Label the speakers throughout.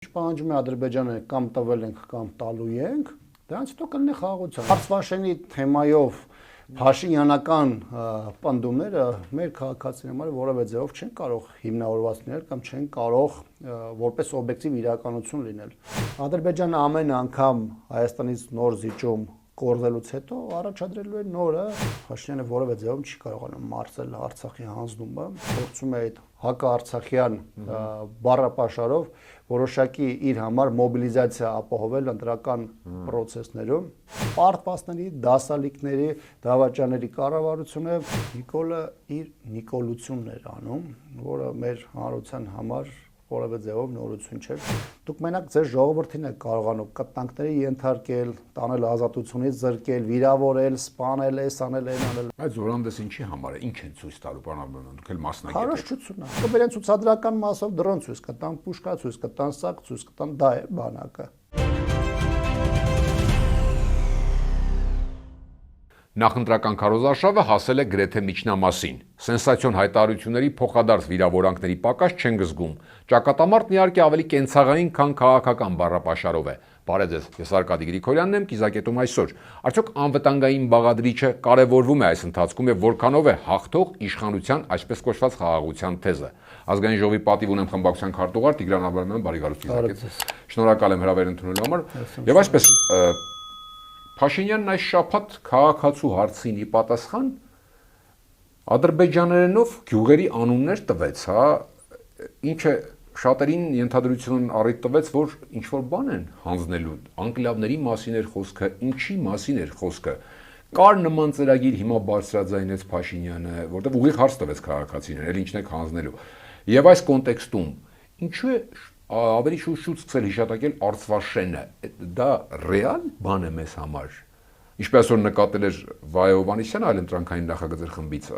Speaker 1: Պահանջում է Ադրբեջանը կամ տվել ենք կամ տալու ենք, դրանից հետո կլինի խաղաղություն։ Արցվաշենի թեմայով Փաշինյանական պնդումները մեր քաղաքացիների համար որևէ ձևով չեն կարող հիմնավորված լինել կամ չեն կարող որպես օբյեկտիվ իրականություն լինել։ Ադրբեջանը ամեն անգամ Հայաստանից նոր զիջում կորզելուց հետո առաջադրելու է նորը, Փաշինյանը որևէ ձևով չի կարողանում մարզել Արցախի հանձնումը, փորձում է այդ հակաարցախյան բառապաշարով որոշակի իր համար մոբիլիզացիա ապահովել ընտրական process-ներում։ Պարտվածների, դասալիկների, դավաճանների կառավարությունը Նիկոլը իր նիկոլությունն էր անում, որը մեր հանրության համար որևէ ձևով նորություն չէ։ Դուք մենակ ձեր ժողովրդին եք կարողանում կտանքների ենթարկել, տանել ազատությունից զրկել, վիրավորել, սպանել, անել, այն անել։
Speaker 2: Այդ զորանդես ինչի համար է, ինչ են ցույց տալու բանալու, դուք էլ մասնակից եք։
Speaker 1: Քարոզչությունն է։ Կբերեն ցուցադրական մասով դրոն ցույց կտան, պուշկա ցույց կտան, սակ ցույց կտան, դա է բանակը։
Speaker 2: Նախընտրական քարոզարշավը հասել է գրեթե միջնամասին։ Սենսացիոն հայտարարությունների փոխադարձ վիրավորանքների պակաս չեն զգում։ Ճակատամարտն իհարկե ավելի կենցաղային, քան քաղաքական բառապաշարով է։ Բարև ձեզ, ես Արկադի Գրիգորյանն եմ, կիզակետում այսօր։ Արդյոք անվտանգային բաղադրիչը կարևորվում է այս ընթացքում եւ որքանով է հաղթող իշխանության այսպես կոչված խաղաղության թեզը։ Ազգային ժողովի պատիվ ունեմ խմբակցության քարտուղար Տիգրան Աբրահամյան, բարի գալուստ կիզակետ։ Շնորհակալ եմ հրավեր ընդունելու համար։ Եվ այսպես Փաշինյանն այս շաբաթ քաղաքացու հարցին ի պատասխան ադրբեջաներենով գյուղերի անուններ տվեց, հա, ինչը շատերին ենթադրություն առիթ տվեց, որ ինչ-որ բան են հանձնելու, անկլավների մասին էր խոսքը, ինչի մասին էր խոսքը։ Կար նման ծրագիր, հիմա բարձրաձայնեց Փաշինյանը, որտեղ ուղիղ հարց տվեց քաղաքացիներին, էլ ինչն եք հանձնելու։ Եվ այս կոնտեքստում ինչու է ավելի շուտ սկսել հիշատակել Արցվաշենը, դա ռեալ բան է մեզ համար։ Ինչպես որ նկատել էր Վայո Հովհաննիսյանը այլընտրանքային նախագծեր խմբից,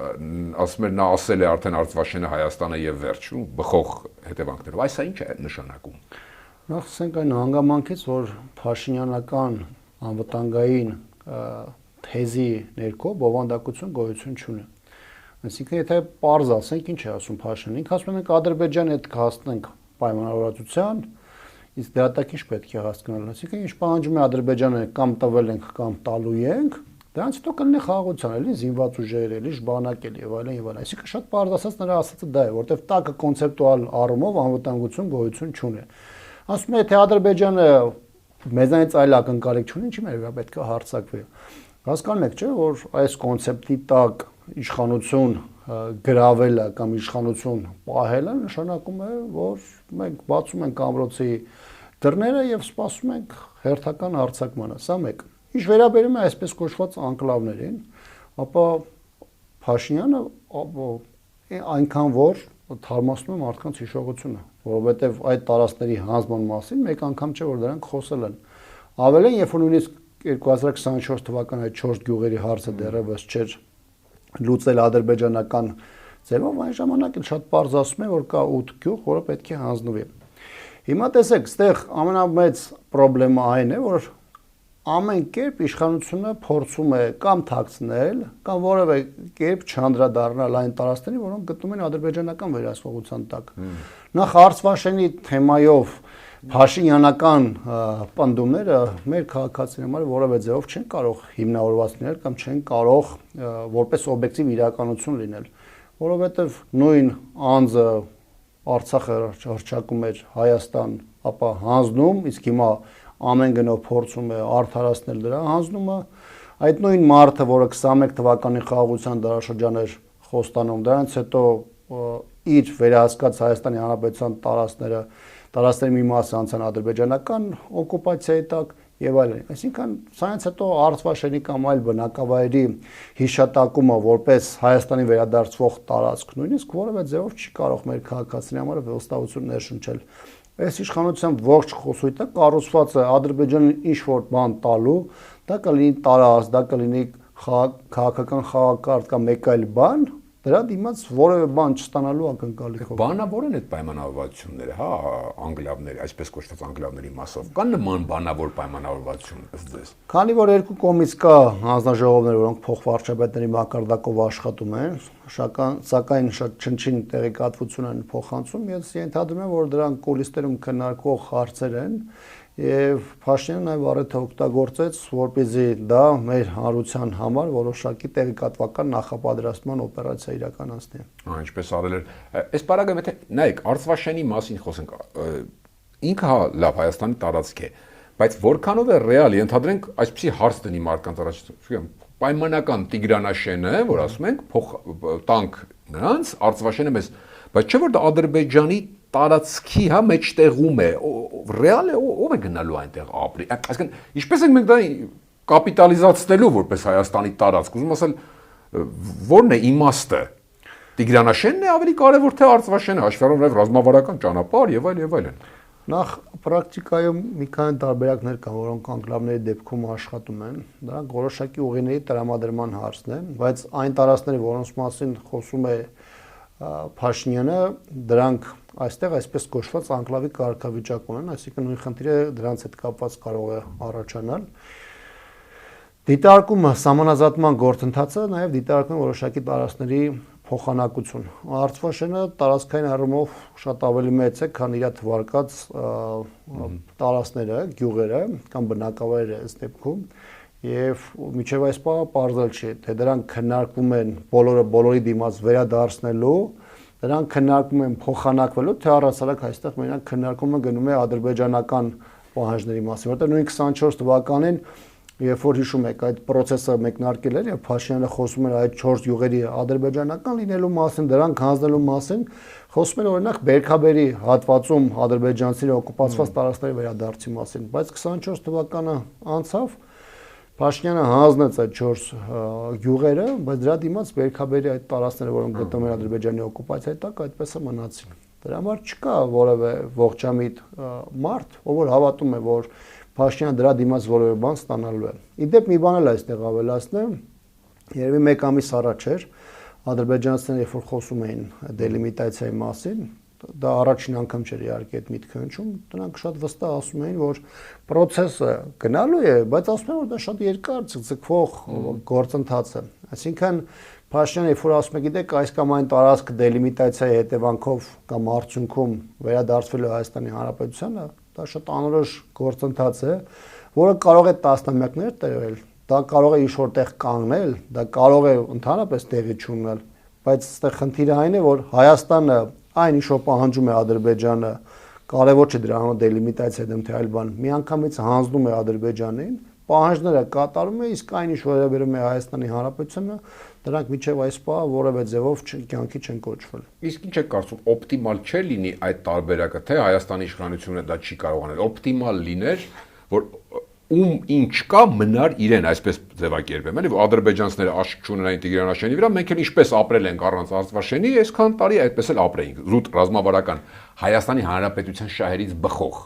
Speaker 2: ասում էր նա ասել է արդեն Արցվաշենը Հայաստանը եւ վերջ, բխող հետևանքներով։ Այս ինչ է նշանակում։
Speaker 1: Նախ ասենք այն հանգամանքից, որ Փաշինյանական անվտանգային թեզի ներքո բովանդակություն գոյություն չունի։ Այսինքն եթե պարզ ասենք, ինչ է ասում Փաշինյանը, ինքը ասում է մենք Ադրբեջանի հետ կհասնենք պայմանավորվածության, իսկ դրատակ ինչ պետք է հասկանալ, այսինքն ինչ պահանջում է Ադրբեջանը կամ տվել ենք կամ տալու ենք, դրանից հետո կլինի խաղաղություն, էլի զինված ուժեր, էլի բանակ էլ եւ այլն եւ այլն։ Այսինքն շատ պարզ ասած նրա ասածը դա է, որտեվ տակը կոնցեպտուալ առումով անվտանգություն գոյություն չունի։ Ասում է թե Ադրբեջանը մեզանից այլ ակնկալիք չունի, ինչի՞ մեր վրա պետք է հարձակվի։ Հասկանում եք, չէ՞, որ այս կոնցեպտի տակ իշխանություն գրավելը կամ իշխանություն պահելը նշանակում է, որ մենք բացում ենք ամրոցի դռները եւ սպասում ենք հերթական հարձակմանը, սա մեկ։ Ինչ վերաբերում է այսպես կոչված անկլավներին, ապա Փաշինյանը այնքան որ թարմացնում է մարդկանց հիշողությունը, որովհետեւ այդ տարածքների հանձնման մասին մեկ անգամ չէ որ դրանք խոսել են։ Ավելին, երբ որ նույնիսկ 2024 թվականի այդ 4 գյուղերի հարցը դեռևս չէր լուծել ադրբեջանական ձևով, այն ժամանակ էլ շատ պարզ ասում է, որ կա 8 գյուղ, որը պետք է հանձնվի։ Հիմա տեսեք, այստեղ ամենամեծ խնդրեմը այն է, որ ամեն կերպ իշխանությունը փորձում է կամ թաքցնել, կամ որևէ կերպ չանդրադառնալ այն տարածքներին, որոնք գտնվում են ադրբեջանական վերահսկողության տակ։ Նախ Արցվաշենի թեմայով Փաշինյանական պնդումները մեր քաղաքացիների համար որևէ ձևով չեն կարող հիմնավորված լինել կամ չեն կարող որպես օբյեկտիվ իրականություն լինել, որովհետև նույն անձը Արցախը հռչակում էր Հայաստան, ապա հանձնում, իսկ հիմա ամեն գնով փորձում է արդարացնել դրա հանձնումը, այդ նույն մարդը, որը 21 թվականի խաղաղության դարաշրջան էր խոստանում, դրանից հետո իր վերահսկած Հայաստանի Հանրապետության տարածքների մի մասը անցան ադրբեջանական օկուպացիայի տակ եւ այլն։ Այսինքն սրանից հետո Արցվաշենի կամ այլ բնակավայրերի հիշատակումը որպես Հայաստանի վերադարձվող տարածք նույնիսկ որևէ ձևով չի կարող մեր քաղաքացիների համար վստահություն ներշնչել։ Այս իշխանության ողջ խոսույթը կառուցված է Ադրբեջանին ինչ որ բան տալու, դա կլինի տարած, դա կլինի քաղաքական խաղակարգ կամ մեկ այլ բան, դրա դիմաց որևէ բան չստանալու ակնկալիքով։
Speaker 2: Բանավոր են այդ պայմանավորվածությունները, հա, անգլիաների, այսպես կոչված անգլիաների մասով։ Կան նման բանավոր պայմանավորվածություն ըստ ձեզ։
Speaker 1: Քանի որ երկու կողմից կա հանձնաժողովներ, որոնք փոխվարչապետների մակարդակով աշխատում են, սակայն շատ չնչին տեղեկատվություն են փոխանցում, ես ենթադրում եմ, որ դրանք կուլիսներում քննարկվող հարցեր են, եւ Փաշինյանը նաեւ առիթը օգտագործեց, որպեսզի դա մեր հանրության համար որոշակի տեղեկատվական նախապատրաստման օպերացիա իրականացնի։
Speaker 2: Ինչպես արել էր։ Այս պարագայում եթե նայեք, Արցվաշենի մասին խոսենք, ինքը հա լավ Հայաստանի տարածք է, բայց որքանով է ռեալ, ենթադրենք այսպեսի հարց դնի մարկանց առաջ, պայմանական Տիգրանաշենը, որ ասում ենք, տանք նրանց, Արցվաշենը մեզ, բայց չէ որ դա Ադրբեջանի տարածքի հա մեջտեղում է, ռեալ է, ով է գնալու այնտեղ ապրի։ Այսինքն, ինչպես ենք մենք դա կապիտալիզացնելու որպես Հայաստանի տարածք, ուզում ասել, ո՞րն է իմաստը։ Տիգրանաշենն է ավելի կարևոր թե Արցվաշենը, հաշվի առնելով նաև ռազմավարական ճանապարհ եւ այլն։
Speaker 1: Նախ պրակտիկայում մի քանի տարբերակներ կան, որոնք անկլավների դեպքում աշխատում են։ Դրանք որոշակի ուղիների տրամադրման հարցն է, բայց այն տարածքները, որոնց մասին խոսում է Փաշինյանը, դրանք այստեղ այսպես կոչված անկլավի կարգավիճակ ունեն, այսինքն նույն խնդիրը դրանց հետ կապված կարող է առաջանալ։ Դիտարկումը, համանազատման գործընթացը նաև դիտարկում է որոշակի տարածքների փոխանակություն։ Արցվաշենը տարածքային առումով շատ ավելի մեծ է, քան իր թվարկած տարածքները, գյուղերը կամ բնակավայրերը ըստ դեպքում, եւ միջև այս պահը պարզել չի, թե դրանք քննարկվում են բոլորի դիմաց վերադարձնելու, դրանք քննարկվում են փոխանակվելու, թե առասարակ այստեղ մենակ քննարկումը գնում է ադրբեջանական պահանջների մասին, որտեղ նույն 24 թվականին երբ որ հիշում եք այդ process-ը մեկնարկել էր եւ Փաշինյանը խոսում էր այդ 4 յուղերի ադրբեջանական լինելու մասին, դրանք հանձնելու մասին, խոսում էր օրինակ Բերքաբերի հատվածում ադրբեջանցիների օկուպացված տարածքների վերադարձի մասին, բայց 24 թվականը անցավ, Փաշինյանը հանձնեց այդ 4 գյուղերը, բայց դրա դիմաց Բերքաբերի այդ տարածքները, որոնք գտնվում են ադրբեջանի օկուպացիայի տակ, այդպես է մնացին։ Դրա համար չկա որևէ ողջամիտ մարդ, ով որ հավատում է, որ Փաշինյանը դրա դիմաց որևէ բան ստանալու է։ Իդեպ մի բան էլ այստեղ ավելացնեմ, երևի 1 ամիս առաջ էր ադրբեջանցիները երբ որ խոսում էին դելիմիտացիայի մասին, դա առաջին անգամ չէր իհարկե այդ միտքը հնչում, դրանք շատ վստահ ասում էին, որ process-ը գնալու է, բայց ասում են, որ դա շատ երկար ցկցկվող գործընթաց է։ Այսինքն Փաշինյանը երբ որ ասում է, գիտեք, այս կամ այն տարածքը դելիմիտացիայի հետևանքով կամ արդյունքում վերադարձվելու Հայաստանի Հանրապետությանը, դա շատ անորոշ գործընթաց է, որը կարող է տասնամյակներ տևել, դա կարող է ինչ-որ տեղ կանգնել, դա կարող է ընդհանրապես տեղի չունենալ, բայց այստեղ խնդիրը այն է, որ Հայաստանը այն ինչ որ պահանջում է Ադրբեջանը, կարևոր չէ դրա համար դելիմիտացիա դեմ թե այլ բան, միանգամից հանձնում է Ադրբեջանին, պահանջները կատարում է, իսկ այն ինչ որ վերաբերում է Հայաստանի Հանրապետությանը, դրանք միջև այս պահը որևէ ձևով կյանքի չեն կոչվել։
Speaker 2: Իսկ ինչ է կարծում, օպտիմալ չէ լինի այդ տարբերակը, թե Հայաստանի իշխանությունը դա չի կարող անել։ Օպտիմալ լիներ, որ ում ինչ կա մնար իրեն, այսպես ձևակերպեմ, էլի, որ ադրբեջանցիները աշկ չունենային Տիգրանաշենի վրա, մենք էլ ինչպես ապրել ենք առանց Արցվաշենի, այսքան տարի այդպես էլ ապրեինք, զուտ ռազմավարական Հայաստանի Հանրապետության շահերից բխող։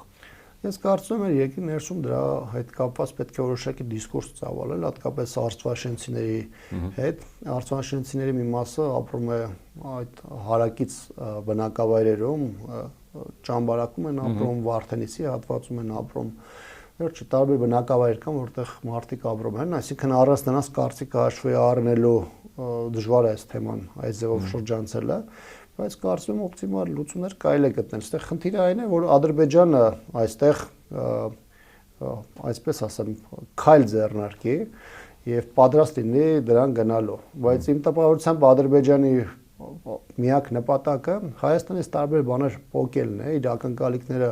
Speaker 1: Ես կարծում եմ, երկրի ներսում դրա հետ կապված պետք է որոշակի դիսկուրս ծավալել, հատկապես արցվաշենցիների հետ։ Արցվաշենցիների մի մասը ապրում է այդ հարակից բնակավայրերում, Ճամբարակում են ապրում, Վարդենիսի հատվածում են ապրում։ Վերջի տարբեր բնակավայր կան, որտեղ մարդիկ ապրում են, այսինքն առանց նրանց կարծիքը հաշվի առնելու դժվար է այս թեման այս ձևով շրջանցելը, բայց կարծում եմ օպտիմալ լուծումներ կարելի է գտնել։ Այստեղ խնդիրը այն է, որ Ադրբեջանը այստեղ այսպես ասեմ, քայլ ձեռնարկի եւ պատրաստ լինի դրան գնալու, բայց իմ տպավորությամբ Ադրբեջանի միակ նպատակը Հայաստանից տարբեր բաներ փոխելն է, իր ակնկալիքները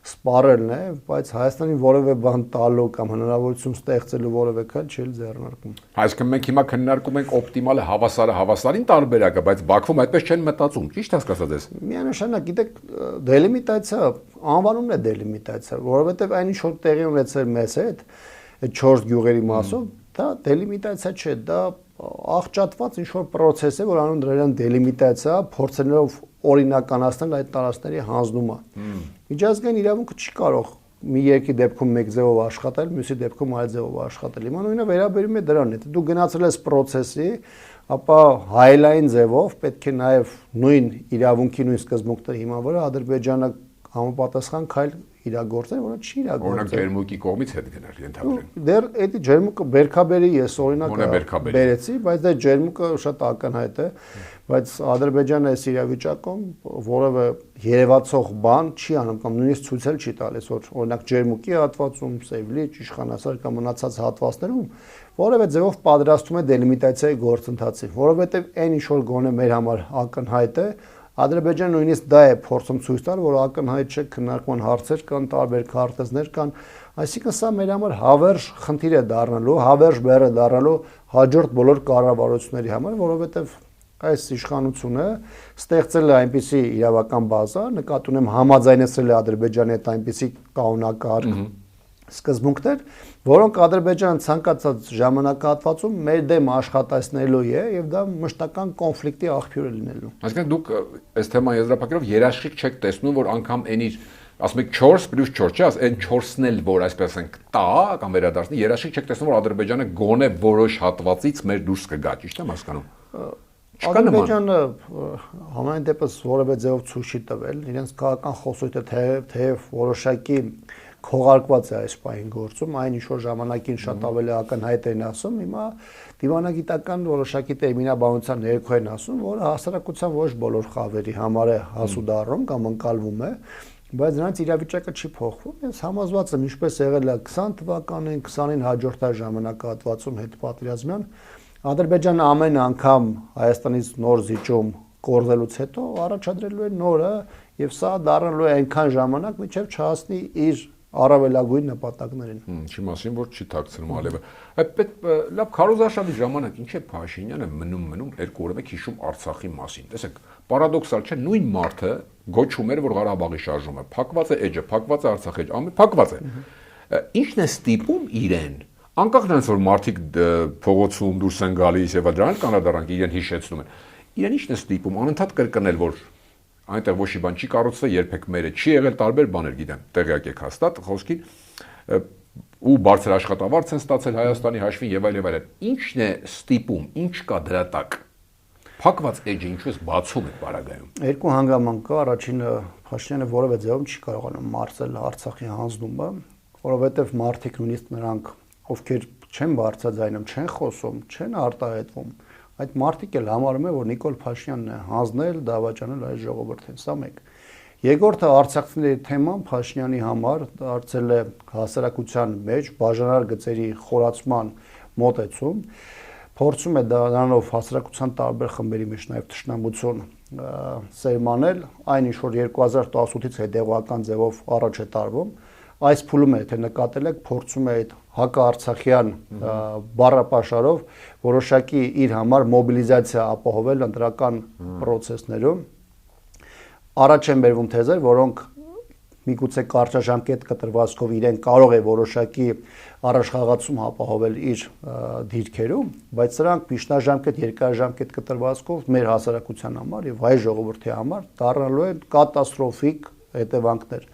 Speaker 1: սպառելն է, բայց Հայաստանին որևէ բան տալու կամ հնարավորություն ստեղծելու որևէ քայլ չի ձեռնարկում։
Speaker 2: Այսինքն մենք հիմա քննարկում ենք օպտիմալը հավասարին տարբերակը, բայց Բաքվում այդպես չեն մտածում, ճիշտ հասկացա ես։
Speaker 1: Միանշանակ, գիտեք, դելիմիտացիա, անվանումն է դելիմիտացիա, որովհետև այն ինչ որ տեղի ունեցել մեզ հետ, այդ 4 գյուղերի մասով, դա դելիմիտացիա չէ, դա աղճատված ինչ-որ process է, որ անում դրան դելիմիտացիա, փորձելով օրինականացնել այդ տարածքների հանձնումը։ Միջազգային իրավունքը չի կարող մի երկի դեպքում մեկ ձևով աշխատել, մյուսի դեպքում այլ ձևով աշխատել։ Հիմա նույնը վերաբերում է դրան, եթե դու գնացել ես process-ի, ապա հայելային ձևով պետք է նաև նույն իրավունքի նույն սկզբունքների հիման վրա Ադրբեջանը համապատասխան քայլ իրագործել, որը չի իրագործել։
Speaker 2: Օրինակ Ջերմուկի կողմից հետ գնար ենթադրենք։
Speaker 1: Դեռ այդ Ջերմուկը Բերքաբերի ես օրինակ բերեցի, բայց դա Ջերմուկը շատ ակնհայտ է, բայց Ադրբեջանը այս իրավիճակում որևէ երևացող բան չի անում կամ նույնիսկ ցույցել չի տալիս, որ օրինակ Ջերմուկի հատվածում, Սևլիչ, Իշխանասար կամ մնացած հատվածներում որևէ ձևով պատրաստում է դելիմիտացիայի գործընթացի, որովհետև այն ինչ որ գոնե մեր համար ակնհայտ է, Ադրբեջանը նույնիսկ դա է փորձում ցույց տալ, որ ակնհայտ չէ քննարկման հարցեր կան, տարբեր քարտեզներ կան, այսինքն սա մեր համար հավերժ խնդիր է դառնալու, հավերժ բեռ է դառնալու հաջորդ բոլոր կառավարությունների համար, որովհետև այս իշխանությունը ստեղծել է այնպիսի իրավական բազա, նկատի ունեմ համաձայնեցրել է Ադրբեջանի հետ այնպիսի կանոնակարգ սկզբունքներ, որոնք Ադրբեջանը ցանկացած ժամանակահատվածում մեր դեմ աշխատացնելու է եւ դա մշտական կոնֆլիկտի աղբյուր է լինելու։
Speaker 2: Այսինքն դուք այս թեման եզրափակելով երաշխիք չեք տեսնում, որ անգամ այնի ասում եք 4+4, չէ՞, այն 4-ն էլ որ այսպես ասենք տա կամ վերադարձնի, երաշխիք չեք տեսնում, որ Ադրբեջանը գոնե որոշ հատվածից մեր դուրս կգա, ճիշտ եմ հասկանում։
Speaker 1: Ադրբեջանը համայն դեպս որևէ ձևով ցույց չի տվել, իրենց քաղաքական խոսույթը թեև որոշակի քողարկված է այս պահին գործում, այն ինչ որ ժամանակին շատ ավելի ակնհայտ են ասում, հիմա դիվանագիտական որոշակի տերմինաբանության ներքո են ասում, որը հասարակության ոչ բոլոր խավերի համար է հասուդառում կամ ընկալվում է, բայց նրանց իրավիճակը չի փոխվում։ Ես համոզված եմ, ինչպես եղել է 20 թվականին, 20-ին հաջորդ ժամանակահատվածում հետպատերազմյան, Ադրբեջանը ամեն անգամ Հայաստանից նոր զիջում կորզելուց հետո առաջադրելու է նորը եւ սա դառնալու է այնքան ժամանակ, մինչեւ չհասնի իր առավելագույն նպատակներին։
Speaker 2: Չի մասին, որ չի թաքցնում ալևը։ Լավ քարոզարշավի ժամանակ ինչ է Փաշինյանը մնում երկու օր մեկ հիշում Արցախի մասին։ Տեսեք, պարադոքսալ չէ, նույն մարդը գոչում էր, որ Ղարաբաղի շարժում է։ Փակված է էջը, փակված է Արցախի էջը, ամեն փակված է։ Ինչն է ստիպում իրեն, անկախ նրանից որ մարդիկ փողոցում դուրս են գալիս եւ դրանք կանադարանք իրեն հիշեցնում են։ Իրեն ինչն է ստիպում անընդհատ կրկնել, որ այնտեղ ոչ մի բան չի կառուցվել, երբեք մերը չի եղել, տարբեր բաներ գիտեմ, տեղյակ եք հաստատ խոսքին ու բարձր աշխատավարձ են ստացել Հայաստանի հաշվին եւ այլ եւ այլն։ Ինչն է ստիպում, ինչ կա դրա տակ։ Փակված էջը ինչու է բացում այդ բարագայում։
Speaker 1: Երկու հանգամանք կա, առաջինը Փաշինյանը որևէ ձևով չի կարողանում մարզել Արցախի հանձնումը, որովհետեւ մարդիկ նույնիսկ նրանք, ովքեր չեն բարձրաձայնում, չեն խոսում, չեն արտահայտվում, այդ մարդիկ էլ համարում են, որ Նիկոլ Փաշինյանն է հանձնել, դավաճանել այս ժողովրդին, սա մեկ։ Երկրորդը Արցախցիների թեման Փաշինյանի համար դարձել է հասարակության մեջ բաժանար գծերի խորացման մոտեցում, փորձում է դրանով հասարակության տարբեր խմբերի մեջ նաև թշնամություն սերմանել, այն ինչ որ 2018-ից հետևական ձևով առաջ է տարվում, այս փուլում է, թե նկատել եք, փորձում է այդ հակաարցախյան բառապաշարով որոշակի իր համար մոբիլիզացիա ապահովել ընտրական process-ներում։ Առաջ են բերվում թեզեր, որոնք միգուցե կարճաժամկետ կտրվածքով իրեն կարող է որոշակի առաջխաղացում ապահովել իր դիրքերում, բայց սրանք միջնաժամկետ, երկարաժամկետ կտրվածքով մեր հասարակության համար եւ հայ ժողովրդի համար դառնալու են կատաստրոֆիկ հետևանքներ,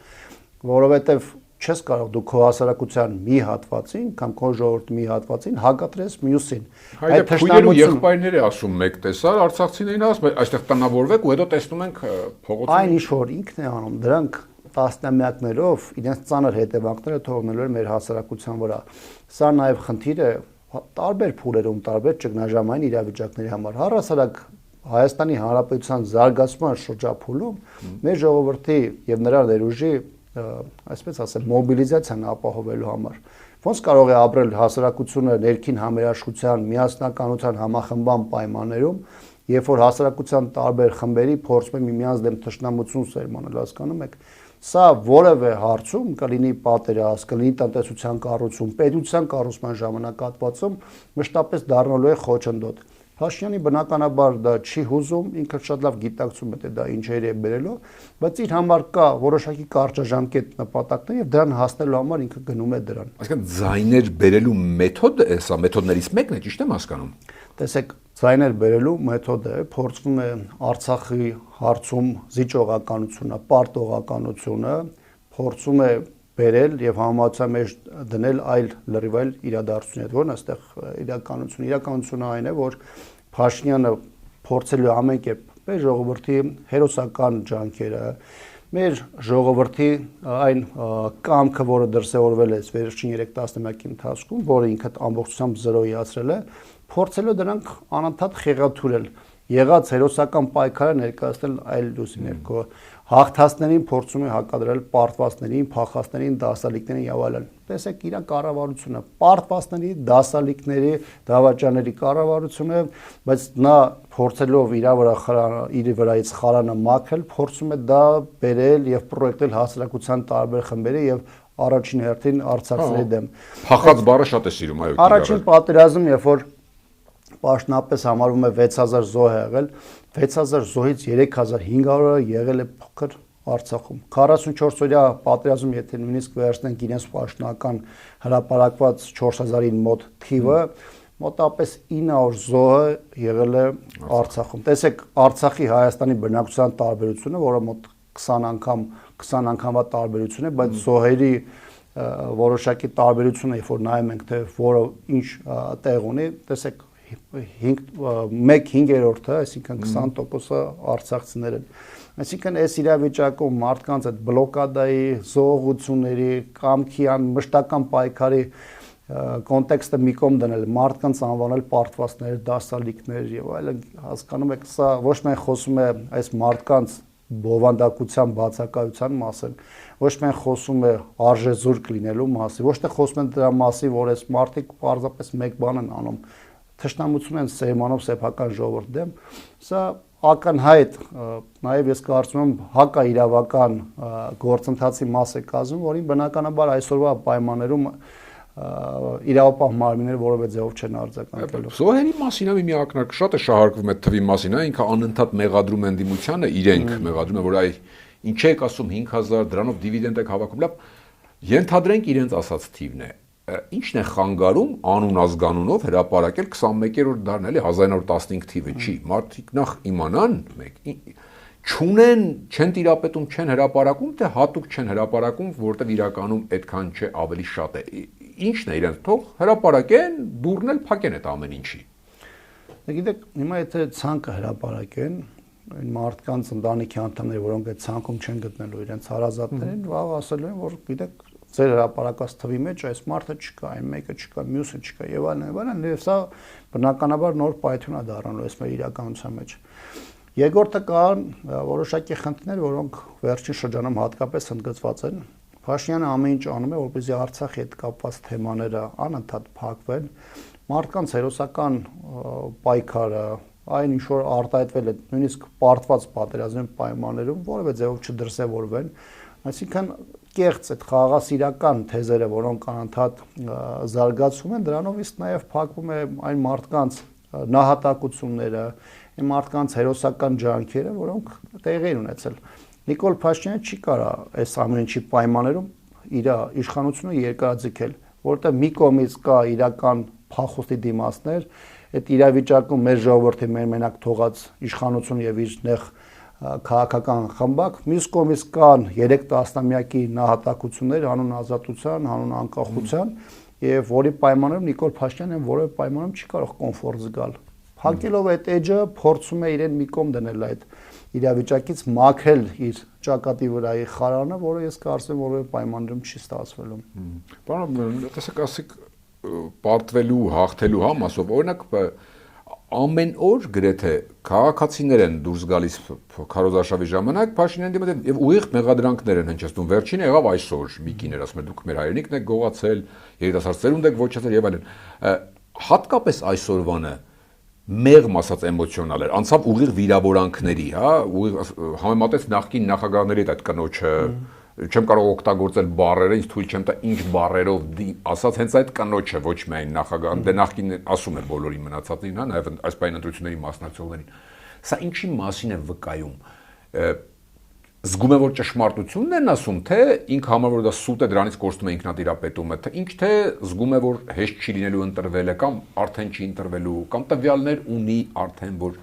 Speaker 1: որովհետեւ չես կարող դու քո հասարակության մի հատվածին կամ քո ժողովրդի մի հատվածին հակադրես մյուսին։
Speaker 2: Այդ թշնամությունը եղբայրները ասում մեկ տեսար, արցախցիներին ասում, այստեղ տնավորվեք ու հետո տեսնում ենք փողոցում։
Speaker 1: Այն ինչ որ ինքն է անում, դրանք տասնամյակներով իրենց ծանր հետևանքները թողնելու են մեր հասարակության վրա։ Սա նաև խնդիր է տարբեր փուլերում, տարբեր ճգնաժամային իրավիճակների համար։ Առհասարակ Հայաստանի Հանրապետության զարգացման շրջափուլում մեր ժողովրդի եւ նրա ներուժի այսպես ասեմ մոբիլիզացիան ապահովելու համար ոնց կարող է ապրել հասարակությունը ներքին համերաշխության միասնականության համախմբան պայմաններում երբ որ հասարակության տարբեր խմբերի փորձում են միմյանց դեմ թշնամություն սերմանել հասկանում եք սա որևէ հարցում կլինի պատերազմ կլինի տնտեսության կառուցում պետության կառուցման ժամանակահատվածում մշտապես դառնալու է խոչընդոտ Փաշինյանի բնականաբար դա չի հուզում, ինքը շատ լավ գիտակցում է, թե դա ինչերի է բերելու, բայց իր համար կա որոշակի կարճաժամկետ նպատակներ եւ դրան հասնելու համար ինքը գնում է դրան։
Speaker 2: Այսինքն ձայներ բերելու մեթոդը է սա, մեթոդներից մեկն է, ճիշտ եմ հասկանում։
Speaker 1: Տեսեք, ձայներ բերելու մեթոդը է, փորձվում է Արցախի հարցում զիջողականությունը, պարտողականությունը, փորձում է բերել եւ համացան մեջ դնել այլ լրիվ այլ իրադարձություններ, որն այստեղ իրականությունը այն է, որ Փաշինյանը փորձելու ամեն կերպ մեր ժողովրդի հերոսական ջանքերը, մեր ժողովրդի այն կամքը, որը դրսևորվել է վերջին 3 տասնամյակի ընթացքում, որը ինքը ամբողջությամբ զրոյացրել է, փորձելով դրանք անընդհատ խեղաթյուրել, եղած հերոսական պայքարը ներկայացնել այլ լույսի ներքո, հաղթածներին փորձում է հակադրել պարտվածներին, փախածներին, դասալիկներին եւ այլն։ Տեսեք իր կառավարությունը, պարտվածների, դասալիկների, դավաճանների կառավարությունը, բայց նա փորձելով իր վրայից խարանը մաքրել, փորձում է դա բերել եւ պրոյեկտել հասարակության տարբեր խմբերի եւ առաջին հերթին արցախների դեմ։
Speaker 2: Փախած բառը շատ է սիրում, այո։
Speaker 1: Առաջին պատերազմ, երբ որ պաշտոնապես համարվում է 6000 զոհ է եղել, 6000 զոհից 3500-ը եղել է փոքր Արցախում։ 44 օրյա պատերազմ, եթե նույնիսկ վերցնենք իրենց պաշտոնական հրապարակված 4000-ին մոտ թիվը, մոտապես 900 զոհը եղել է Արցախում։ Տեսեք Արցախի Հայաստանի բնակչության տարբերությունը, որը մոտ 20 անգամվա տարբերություն է, բայց զոհերի որոշակի տարբերությունը, երբ որ նայում ենք, թե որը ինչ տեղ ունի, տեսեք 1/5-ը, այսինքն 20%-ը արցախցիներ են։ Այսինքն այս իրավիճակում մարդկանց այդ բլոկադայի, զոհությունների, կամքի մշտական պայքարի կոնտեքստը մի կողմ դնել, մարդկանց անվանել պարտվածներ, դասալիկներ եւ այլն, հասկանում եք, սա ոչ միայն խոսում է այս մարդկանց բովանդակության բացակայության մասին, ոչ միայն խոսում է արժեզուրկ լինելու մասին, ոչ թե խոսում են դրա մասին, որ այս մարդիկ պարզապես մեկ բան են անում, թշնամություն են սերմանով սեփական ժողովրդի դեմ, սա ակնհայտ, նաև ես կարծում եմ հակաիրավական գործընթացի մաս է կազմում, որին բնականաբար այսօրվա պայմաններում իրավապահ մարմինները որևէ ձևով չեն արձագանքելու։
Speaker 2: Զոհերի մասին մի ակնարկ շատ է շահարկվում այդ թվի մասին, ինքը անընդհատ մեղադրում են դիմությանը, իրենք մեղադրում են, որ այ ինչ եք ասում 5000 դրանով դիվիդենդ եք հավաքում, լավ, ենթադրենք իրենց ասած թիվն է։ Ինչն է խանգարում անուն ազգանունով հրապարակել 21-րդ դարն էլի 1915 թիվը չի։ Մարդիկ նախ իմանան, չունեն, չեն տիրապետում, չեն հրապարակում, թե հատուկ չեն հրապարակում, որտեղ իրականում այդքան չէ, ավելի շատ է։ Ինչն է իրենց թող հրապարակեն, դուրն էլ փակեն այդ ամեն ինչի։
Speaker 1: Գիտեք, հիմա եթե ցանկը հրապարակեն, այն մարդկանց ընտանիքի անդամները, որոնք այդ ցանկում չեն գտնելու իրենց հարազատներին, վաղ ասելու են, որ գիտեք, ձեր հրապարակած թվի մեջ այս մարդը չկա, այն մեկը չկա, մյուսը չկա եւ այլն, եւ սա բնականաբար նոր պայթյուն է դառնալու այս մեր իրականության մեջ։ Երկրորդը կան որոշակի խնդիրներ, որոնք վերջին շրջանում հատկապես ընդգծված են։ Փաշինյանը ամեն ինչ անում է, որպեսզի Արցախի հետ կապված թեմաները անընդհատ փակվեն, մարդկանց հերոսական պայքարը, այն ինչ որ արտահայտվել է նույնիսկ պարտված պատերազմի պայմաններում, որևէ ձևով չդրսևորվեն, այսինքն կեղծ այդ խաղաղասիրական թեզերը, որոնք անընդհատ զարգացում են, դրանով իսկ նաև փակվում է այն մարդկանց նահատակությունները, այն մարդկանց հերոսական ջանքերը, որոնք տեղի են ունեցել։ Նիկոլ Փաշինյանը չի կարա այս ամեն ինչի պայմաններում իր իշխանությունը երկարաձգել, որտեղ մի կողմից կա իրական փախուստի դիմացներ, այդ իրավիճակում մեր ժողովրդի մեր մենակ թողած իշխանություն եւ իր նեղ քաղաքական խմբակ, մյուս կողմից կան 3 տասնամյակի նահատակություններ հանուն ազատության, հանուն անկախության եւ որի պայմաններում Նիկոլ Փաշինյանը որևէ պայմանում չի կարող կոմֆորտ զգալ։ Փակելով այդ էջը փորձում է իրեն մի կողմ դնել այդ իրավիճակից մաքրել իր ճակատի վրայի խարանը, որը ես կարծում եմ որևէ պայմաններում չի ստացվելու։
Speaker 2: Պարոն, տեսեք, ասեք պարտվելու, հաղթելու մասով, օրինակ ամեն օր գրեթե քաղաքացիներ են դուրս գալիս քարոզարշավի ժամանակ Փաշինյանի դեմ եւ ուղիղ մեղադրանքներ են հնչեցնում։ Վերջինը եղավ այսօր, մի կին էր ասում է դուք մեր հայրենիքն եք գողացել, երիտասարդ ծերունդ եք ոչացել եւ այլն։ Հատկապես այսօրվանը մեղմ ասած էմոցիոնալ էր, անցավ ուղիղ վիրավորանքների, հա, համեմատեց նախկին նախագահների հետ այդ կնոջը, չեմ կարող օգտագործել բառերը, ինձ թույլ չեմ տա ինչ բառերով ասած հենց այդ կնոջը, ոչ միայն նախագահան, դե նախկին ասում է բոլորին մնացածին, հա, նաև այս պայն ընտրությունների մասնակցողներին։ Սա ինչի մասին է վկայում։ Զգում է, որ ճշմարտությունն են ասում, թե ինքը համար որ դա սուտ է, դրանից կորստում է ինքնատիրապետումը, թե ինչ թե զգում է, որ հեշտ չի լինելու ընտրվելը կամ արդեն չի ընտրվելու, կամ տվյալներ ունի արդեն, որ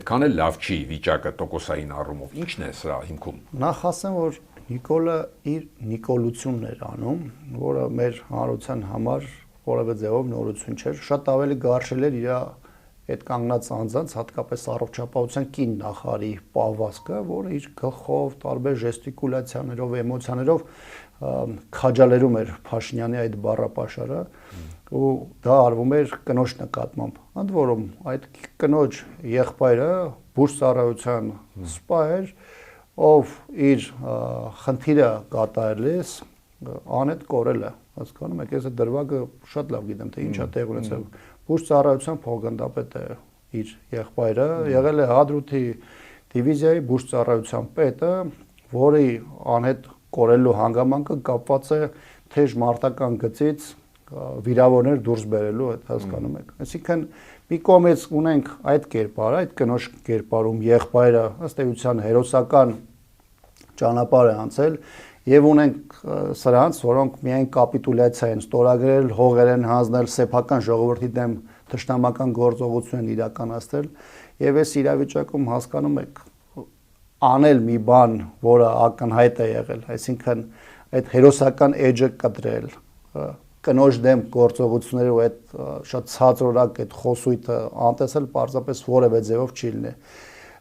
Speaker 2: այդքան էլ լավ չի վիճակը տոկոսային առումով։ Ինչն է սրա հիմքում։
Speaker 1: Նախ ասեմ, որ Նիկոլը իր նիկոլությունն էր անում, որը մեր հանրության համար որևէ ձևով նորություն չէր, շատ ավելի գարշել էր իր այդ կանգնած անձանց, հատկապես առողջապահության կին նախարարի պահվածքը, որը իր գլխով, տարբեր ժեստիկուլյացիաներով, էմոցիաներով քաջալերում էր Փաշինյանի այդ բառապաշարը, ու դա արվում էր կնոջ նկատմամբ։ Ընդ որում, այդ կնոջ եղբայրը բուժծառայության սպա էր, ով իր խնդիրը կատարելիս անետ կորել է, հասկանում եք, ես այդ դրվագը շատ լավ գիտեմ, թե ինչ է տեղ ունեցել։ Բուժծառայության փոխգնդապետ է իր եղբայրը, եղել է Հադրութի դիվիզիայի բուժծառայության պետը, որի անհետ կորելու հանգամանքը կապված է թեժ մարտական գծից վիրավորներ դուրս բերելու հետ, հասկանում եք։ Այսինքն մի կողմից ունենք այդ կերպարը, այդ կնոջ կերպարում եղբայրը ըստ էության հերոսական ճանապարհ է անցել, եւ ունենք սրանց, որոնք միայն կապիտուլյացիա են ստորագրել, հողեր են հանձնել, սեփական ժողովրդի դեմ թշնամական գործողություն են իրականացրել, եւ այս իրավիճակում հասկանում եք անել մի բան, որը ակնհայտ է եղել, այսինքն այդ հերոսական էջը կտրել, կնոջ դեմ գործողություններով այդ շատ ցածրորակ այդ խոսույթը անտեսել պարզապես որևէ ձևով չի լինի։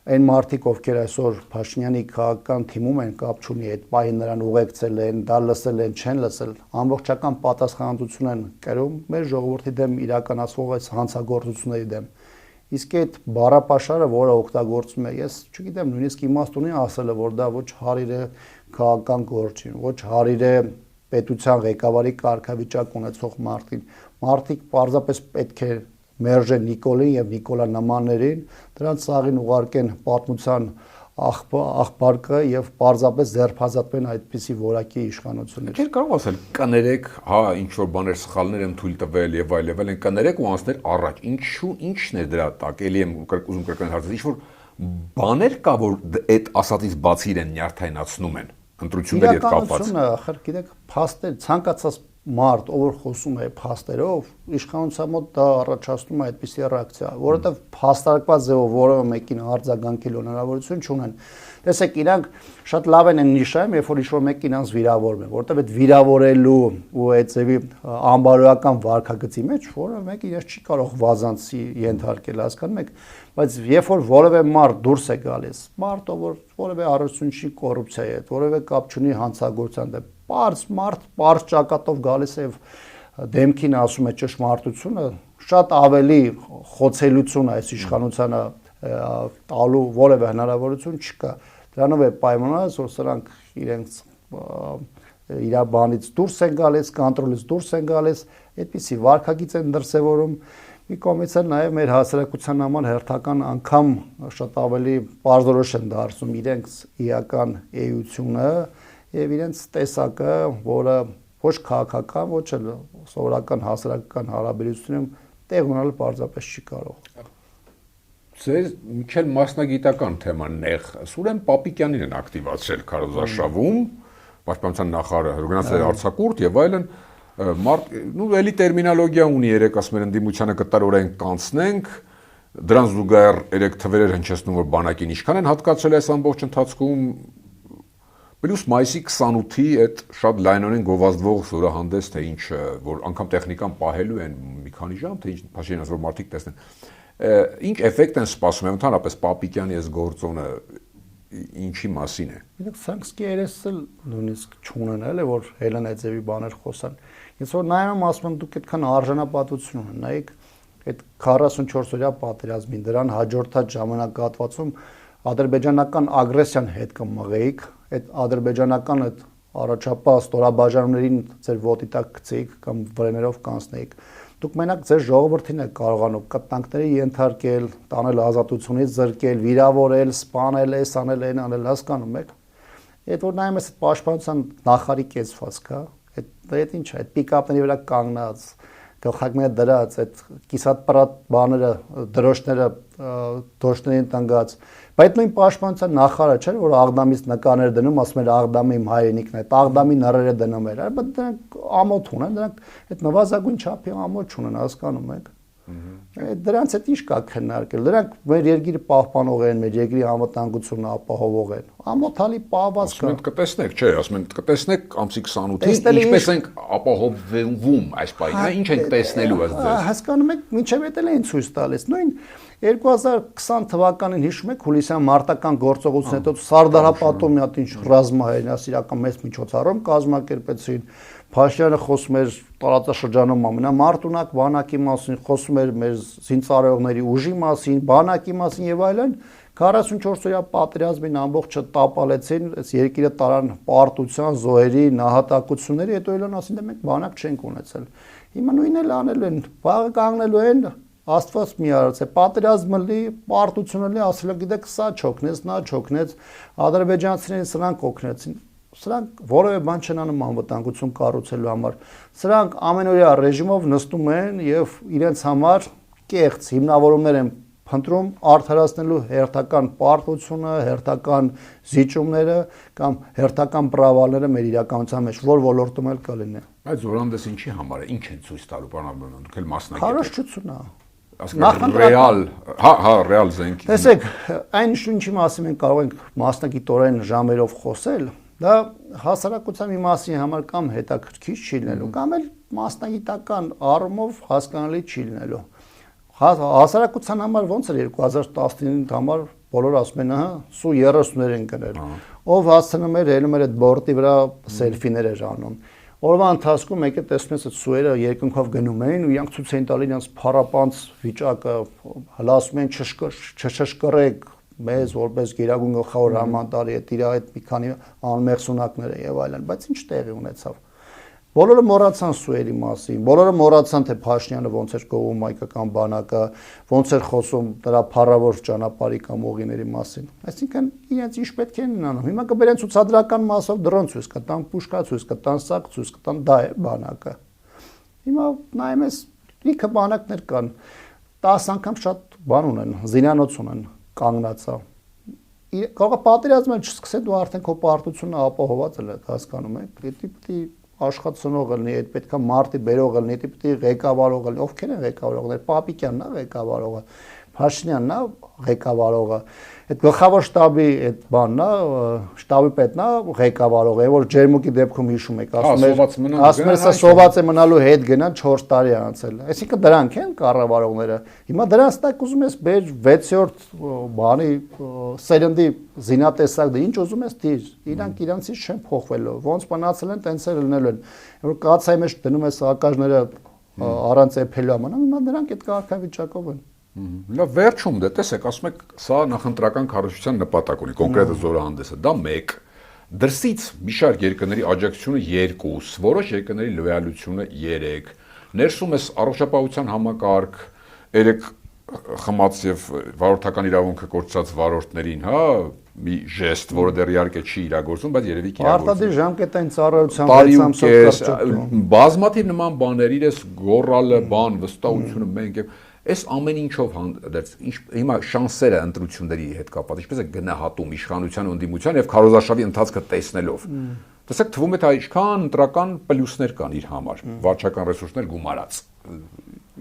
Speaker 1: Այն մարդիկ, ովքեր այսօր Փաշինյանի քաղաքական թիմում են, կապ չունի, այդ պահին նրան ուղեկցել են, դա լսել են, չեն լսել, ամբողջական պատասխանատվություն են կրում մեր ժողովրդի դեմ իրականացվող այս հանցագործությունների դեմ։ Իսկ այդ բառապաշարը, որը օգտագործում է, ես չգիտեմ, նույնիսկ իմաստ ունի ասելը, որ դա ոչ հարիր է քաղաքական գործին, ոչ հարիր է պետության ղեկավարի կարգավիճակ ունեցող մարդիկ պարզապես պետք է մերժեն Նիկոլին եւ Նիկոլա նմաններին, դրանց սաղին ուղարկեն պատմության աղբարկը եւ պարզապես ձերբազատվեն այդպիսի որակի իշխանություններ։
Speaker 2: Չէ՞ կարող ասել կներեք, հա, ինչ որ բաներ սխալներ եմ թույլ տվել եւ այլն, կներեք ու անցներ առաջ։ Ինչու, ինչն է դրա տակ, էլի եմ ուզում կրկնել հարցը, ինչ որ բաներ կա, որ այդ ասածից բացի իրեն նյարդայնացնում են ընտրությունների հետ կապված։
Speaker 1: Իրականությունը, ախր գիտեք, փաստեր, ցանկացած մարդ, ով խոսում է փաստերով, իշխանության մոտ դա առաջացնում է այդպիսի ռեակցիա, որովհետև փաստարկված ձևով որևէ մեկին արձագանքելու հնարավորություն չունեն։ Տեսեք, իրանք շատ լավ են նշում, երբ որ ինչ-որ մեկին անց վիրավորում է, որովհետև այդ վիրավորելու ու այդ ձևի անբարոյական վարքագծի մեջ որևէ մեկ իրենց չի կարող վազանցի ենթարկել, հասկանում եք, բայց երբ որ որևէ մարդ դուրս է գալիս, մարդը որևէ առողջություն չի կոռուպցիայի հետ, որևէ կապ չունի հանցագործության հետ, պարզ ճակատով գալիս է եւ դեմքին ասում է ճշմարտությունը, շատ ավելի խոցելություն այս իշխանությանը տալու որևէ հնարավորություն չկա։ Դրանով է պայմանավորված, որ սրանք իրենց իր բանից դուրս են գալիս, կոնտրոլից դուրս են գալիս, այդպիսի վարքագիծ են դրսևորում։ Մի կողմից էլ նաև մեր հասարակության համար հերթական անգամ շատ ավելի բարձրորոշ են դարձում իրենց իրական էությունը եւ իրենց տեսակը, որը ոչ քաղաքական, ոչ էլ սովորական հասարակական հարաբերությունում տեղ ունենալ պարզապես չի կարող։
Speaker 2: Ձեր միքել մասնագիտական թեման նեղ Սուրեն Պապիկյանին են ակտիվացրել քարոզարշավում, պաշտպանության նախարարը գնաց արձակուրդ եւ այլն, էլի տերմինոլոգիա ունի, երեք ասում են ընդդիմությանը կտարորեն կանցնենք, դրան զուգահեռ երեք թվեր հնչեցնում, որ բանակին ինչքան են հատկացրել այս ամբողջ ընթացքում, Պլյուս մայիսի 28-ի այդ շատ լայնորեն գովազդվող զորահանդես, թե ինչ, որ անգամ տեխնիկան պահելու են մի քանի ժամ, թե ինչ Փաշինյանից որ մարդիկ տեսնեն, ինչ էֆեկտ են սպասում, ընդհանրապես Պապիկյանի այս գործոնը ինչի մասին է։
Speaker 1: Գիտեք, Սանկսկի երեսը նույնիսկ չունեն, որ Հելեն Այձևի բաներ խոսան։ Ես որ նայում ասում եմ, դուք այդքան արժանապատվություն ունենայիք այդ 44-օրյա պատերազմին, դրան հաջորդած ժամանակահատվածում ադրբեջանական ագրեսիան հետ կմղեիք, այդ ադրբեջանական այդ առաջապահ ստորաբաժանումներին ձեր ոտի տակ գցեիք կամ վրեներով կանցնեիք։ Դուք մենակ ձեր ժողովրդին եք կարողանում կտանքների ենթարկել, տանել ազատությունից զրկել, վիրավորել, սպանել, այս անել, այն անել, հասկանում եք։ Այդ որ նայում ես այդ պաշտպանության նախարարի կեցվածքը, այդ ինչ է, այդ պիկապների վրա կանգնած, գլխարկները դրած, այդ կիսատ բաները, դրոշները դոշներին տնգած, բայց նույն պաշտպանության նախարարը չէր, որ Աղդամից նկարներ դնում, ասում էր Աղդամի իմ հայրենիքն է, Աղդամի նռերը դնում էր, բայց դրանք ամոթ ունեն, դրանք այդ նվազագույն չափի ամոթ չունեն, հասկանում եք։ Դրանց հետ ինչ կա քննարկել։ Դրանք մեր երկիրը պահպանող են, մեր երկրի անվտանգությունը ապահովող են։ Ամոթալի պահված կա։
Speaker 2: Ասում են կտեսնեք, չէ, ասում են կտեսնեք ամսի 28-ին ինչպես ենք ապահովում այս պահին, ինչ ենք տեսնելու ըստ ձեզ։
Speaker 1: Հասկանում եք, մինչև էդ էլ են ցույց տալիս։ Նույն 2020 թվականին հիշում եք հուլիսյան մարտական գործողությունից հետո Սարդարապատում մի հատ ինչ ռազմահայրենասիրական մեծ միջոցառում կազմակերպեցին։ Փաշինյանը խոսում էր տարածաշրջանում ամենամարտունակ բանակի մասին, խոսում էր մեր զինծառայողների ուժի մասին, բանակի մասին եւ այլն։ 44-օրյա պատերազմին ամբողջը տապալեցին, այս երկիրը տարան պարտության, զոհերի, նահատակությունների, հետո էլ ասին դե մենք բանակ չենք ունեցել։ Հիմա նույնն էլ անելու են, վաղը կանգնելու են, Աստված մի արած է, պատերազմը լի, պարտությունը լի, ասել գիտեք, սա չօգնեց, նա չօգնեց, ադրբեջանցիներին սրանք օգնեցին։ Սրանք որևէ բան չեն անում անվտանգություն կառուցելու համար։ Սրանք ամենօրյա ռեժիմով նստում են եւ իրենց համար կեղծ հիմնավորումներ են փնտրում արդարացնելու հերթական պարտությունը, հերթական զիջումները կամ հերթական պրավալները մեր իրականության մեջ, որ ոլորտում էլ կլինի։
Speaker 2: Այդ զորանդես ինչի համար է, ինչ են ցույց տալու բանալու, դուք էլ մասնակից եք։
Speaker 1: Քարոզչություն է։
Speaker 2: Ռեալ, ռեալ զենք։
Speaker 1: Տեսեք, այն ինչի մասին մենք կարող ենք մասնագիտորեն ժամերով խոսել, դա հասարակության մի մասի համար կամ հետաքրքիր չի լինելու, կամ էլ մասնագիտական առումով հասկանալի չի լինելու։ Հասարակության համար ոնց էր 2019 համար բոլորը ասում են, ահա, սու 30-ներ են գնել։ Ով հասցնում էր, ելնում էր այդ բորտի վրա սելֆիներ էր անում։ Օրվա ընթացքում եկե տեսնում ես այդ սուերը երկնքով գնում էին ու իրանք ցույց էին տալի իրենց փառապանց վիճակը, հլասում են չշշկռեք մեզ որպես գերագույն գլխավոր հրամանատարի հետ իր այդ մի քանի անմեղսունակները եւ այլն, բայց ինչ տեղի ունեցավ։ Բոլորը մոռացան սուերի մասին, բոլորը մոռացան թե Փաշինյանը ոնց էր գովում հայկական բանակը, ոնց էր խոսում դրա փառավոր ճանապարհի կամ ուղիների մասին։ Այսինքն իրենց ինչ պետք է անում։ Հիմա կբերեն ցուցադրական մասով դրոն ցույց կտան, պուշկա ցույց կտան, սակ ցույց կտան, դա է բանակը։ Հիմա նայում ես լիքը բանակներ կան, 10 անգամ շատ բան ունեն, զինանոց ունեն, կանգնածա։ Կարող է պատերազմը չսկսել, դու արդեն քո պարտությունը ապահոված ես, հասկանում եք։ Պետք է աշխատողը լինի, այդ պետքա մարտի բերողը լինի, պետք է ղեկավարողը լինի, ովքեր են ղեկավարողները, Պապիկյանն է ղեկավարողը, Փաշինյանն է ղեկավարողը, այդ գլխավոր շտաբի այդ բանն է, շտաբի պետն է ղեկավարողը, որ ջերմուկի դեպքում հիշում եք, ասում է սա սոված է մնալու հետ գնան 4 տարի անցել։ Այսինքն դրանք են կառավարողները։ Հիմա դրանց տակ ուզում ես բեր 6-րդ բանի սերնդի զինատեսակ, դե ինչ ուզում ես դիր, իրանք իրանցից չեն փոխվելու, ոնց մնացել են, տենց էլ լինելու են։ Որ կացայի մեջ դնում ես ակաժները առանց էփելու ամանամ, հիմա դրանք այդ կարգավիճակով են։
Speaker 2: Լավ, վերջում դե տեսեք, ասում եք, սա նախընտրական քարոզչության նպատակ ունի, կոնկրետ զորահանդեսը, դա 1, դրսից մի շարք երկրների աջակցությունը 2, որոշ երկրների լոյալությունը 3, ներսում էս առողջապահության համակարգ, 3 խմած եւ վարորդական իրավունքը կորցրած վարորդներին, հա, մի ժեստ, որը դեռ իհարկե չի իրագործվում, բայց երևի կիրագործվում։
Speaker 1: Արտադիր ժամկետային ծառայության 6 ամսով կրճատում։
Speaker 2: Բազմաթիվ նման բաներ, իրես գոռալը, բան, վստահությունը մենք եւ այս ամեն ինչով հիմա շանսերը ընտրությունների հետ կապված, ինչպես է գնահատում իշխանության ու ընդդիմության եւ քարոզարշավի ընթացքը տեսնելով։ Տեսեք, թվում է թե ինչքան ընտրական պլյուսներ կան իր համար, վարչական ռեսուրսներ գումարած։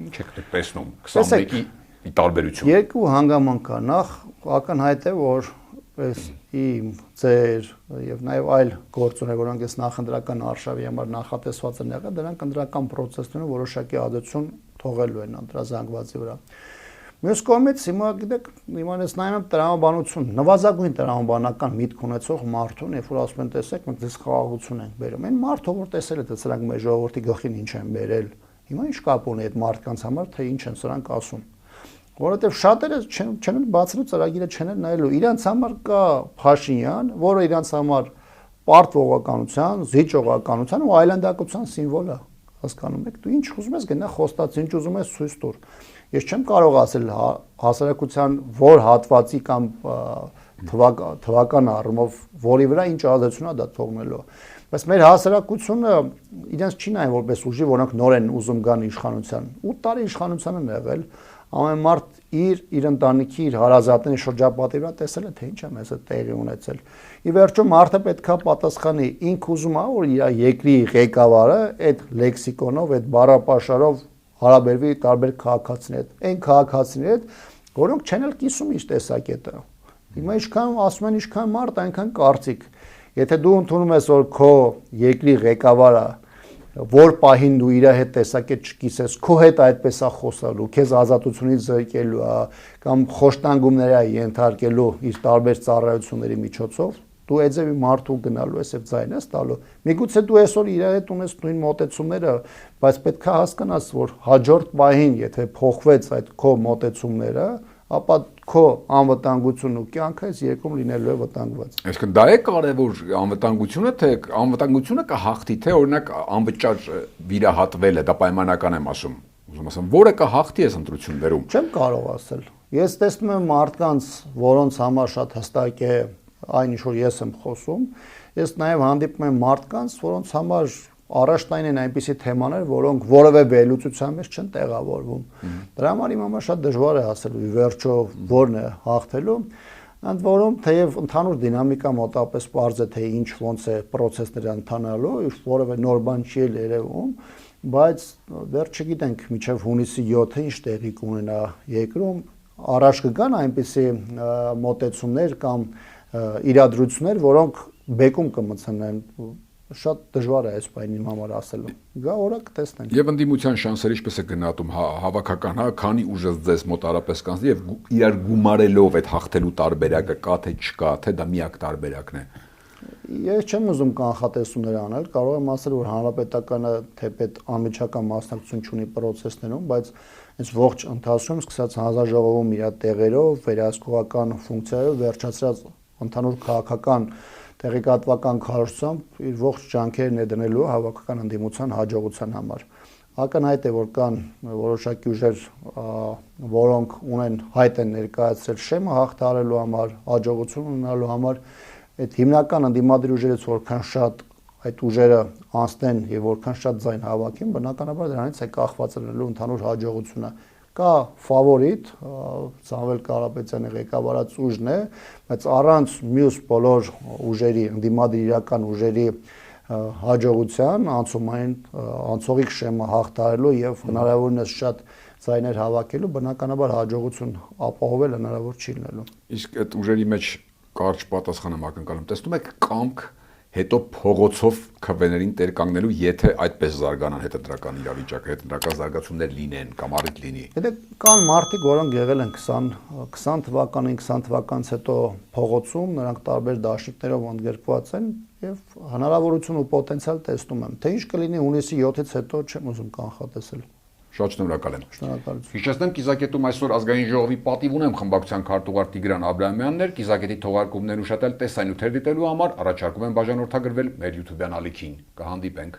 Speaker 2: Ինչ եք տեսնում 21-ի տարբերություն։
Speaker 1: Երկու հանգաման կա, նախ ակնհայտ է, որ այս իմ, ձեր եւ նաեւ այլ գործոններ, որոնք այս նախընտրական արշավի համար նախատեսված են եղել, դրանք ընտրական process-ներում որոշակի ազդեցություն թողելու են ընտրազանգվածի վրա։ Մյուս կողմից հիմա գիտեք, հիմա ես նայում եմ տրամաբանություն, նվազագույն տրամաբանական միտք ունեցող մարդուն, երբ որ ասում են տեսեք, մենք դες խաղաղություն ենք բերում։ Այն մարդը որ տեսել է թե սրանք մեր ժողովրդի գլխին ինչ են բերել, հիմա ինչ կապ ունի այդ մարդկանց համար, թե ինչ են սրանք ասում։ Որովհետև շատերը չեն բացելու ծրագիրը չեն նայելու։ Իրանց համար կա Փաշինյան, որը իրանց համար պարտվողականության, զիջողականության ու այլանդակության սիմվոլ է, հասկանում եք։ Դու ինչ ուզում ես գնա խոստացի, ինչ ուզում ես ցույց տուր։ Ես չեմ կարող ասել հասարակության որ հատվածի կամ թվական առումով որի վրա ինչ ազդեցություն է դա թողնելու։ Բայց մեր հասարակությունը իրենց չի նայում որպես ուժի, որոնք նոր են ուզում գան իշխանության։ 8 տարի իշխանության են եղել, ամեն մարդ իր ընտանիքի, իր հարազատների շրջապատի վրա տեսել է թե ինչ է մեզ տեղի ունեցել։ Ի վերջո մարդը պետքա պատասխանի, ինքը ուզում է որ իր երկրի ղեկավարը այդ լեքսիկոնով, այդ բառապաշարով հարաբերվի տարբեր քաղաքացիների հետ, այն քաղաքացիների հետ, որոնք չեն էլ կիսում իր տեսակետը։ Հիմա ինչքան ասում են, ինչքան մարդ, այնքան կարծիք։ Եթե դու ընդունում ես, որ քո երկրի ղեկավարը որ պահին դու իր հետ տեսակետ չկիսես, քո հետ այդպես է խոսալու, քեզ ազատությունից զրկելու է կամ խոշտանգումների է ենթարկելու իր տարբեր ծառայությունների միջոցով, դու էջևի մարդու գնալու ես եւ ձայն ես տալու։ Միգուցե դու այսօր իր հետ ունես նույն մոտեցումները, բայց պետք է հասկանաս, որ հաջորդ պահին, եթե փոխվեց այդ քո մոտեցումները, ապա քո անվտանգությունն ու կյանքը այս երկրում լինելու է վտանգված։
Speaker 2: Այսինքն դա է կարևոր անվտանգությունը, թե անվտանգությունը կհաղթի, թե օրինակ անվճար վիրահատվելը, դա պայմանական եմ ասում։ Ուզում ասեմ, որը կհաղթի այս ընտրություններում։
Speaker 1: Չեմ կարող ասել։ Ես տեսնում եմ մարդկանց, որոնց համար շատ հստակ է այն ինչ որ ես եմ խոսում, ես նաև հանդիպում եմ մարդկանց, որոնց համար առաջնային են այնպիսի թեմաներ, որոնք որևէ վերլուծության մեջ չեն տեղավորվում։ Դրա համար իմ համար շատ դժվար է ասել ի վերջո որն է հաղթելու, ընդ որում թեև ընդհանուր դինամիկա մոտավորապես պարզ է, թե ինչ ոնց է process-ները ընթանալու, որևէ նոր բան չի երևում, բայց դեռ չգիտենք մինչև հունիսի 7-ը ինչ տեղի կունենա երկրում, առաջ կգան այնպիսի մոտեցումներ կամ իրադրություններ, որոնք բեկում կմցնեն շատ դժվար է այս բանը իմ համար ասելու։ Գա օրա կտեսնենք։
Speaker 2: Եվ ընդդիմության շանսերը ինչպես է գնահատում հավաքական, քանի ուժը ձեզ մոտարապես կանցնի եւ իրար գումարելով այդ հաղթելու տարբերակը կա թե չկա, թե դա միակ տարբերակն է։
Speaker 1: Ես չեմ ուզում կանխատեսումներ անել, կարող եմ ասել, որ հանրապետականը թեպետ անմիջական մասնակցություն չունի process-ներում, բայց այս ողջ ընթացքում սկսած հանձնաժողովում իր տեղերով, վերահսկողական ֆունկցիայով վերջացրած ընդհանուր քաղաքական տեղեկատվական քարոզությամբ իր ողջ ջանքերն է դնելու հավաքական ընդդիմության հաջողության համար։ Ակնհայտ է, որ կան որոշակի ուժեր, որոնք ունեն հայտ են ներկայացրել շեմը հաղթահարելու համար, հաջողություն ունենալու համար, այդ հիմնական ընդդիմադիր ուժերից որքան շատ այդ ուժերը անցնեն եւ որքան շատ ձայն հավաքեն, բնականաբար դրանից է կախված լինելու ընդհանուր հաջողությունը։ Կա ֆավորիտ, Սամվել Կարապետյանի ղեկավարած ուժն է, բայց առանց մյուս բոլոր ուժերի, ընդդիմադիր իրական ուժերի հաջողության, անցումային անցողիկ շեմը հաղթահարելու եւ հնարավորինս շատ ձայներ հավաքելու, բնականաբար հաջողություն ապահովել հնարավոր չի լինելու։
Speaker 2: Իսկ այդ ուժերի մեջ կարճ պատասխան եմ ակնկալում։ Տեսնում եք կամք հետո փողոցով քվեներին տեր կանգնելու, եթե այդպես զարգանան հետընտրական իրավիճակը, հետընտրական զարգացումներ լինեն կամ առիթ լինի։
Speaker 1: Եթե կան մարդիկ, որոնք եղել են 20 թվականին, 20 թվականից հետո փողոցում, նրանք տարբեր դաշինքներով ընդգրկված են եւ հնարավորություն ու պոտենցիալ տեսնում եմ։ Թե ինչ կլինի հունիսի 7-ից հետո չեմ ուզում կանխատեսել։
Speaker 2: Շատ շնորհակալ եմ։
Speaker 1: Շնորհակալություն։
Speaker 2: Հիշեցնեմ, կիզակետում այսօր ազգային ժողովի պատիվ ունեմ խմբակցության քարտուղար Տիգրան Աբրահամյանն էր, կիզակետի թողարկումներն ուշադրել տեսանյութեր դիտելու համար առաջարկում եմ բաժանորդագրվել մեր YouTube-յան ալիքին։ Կհանդիպենք։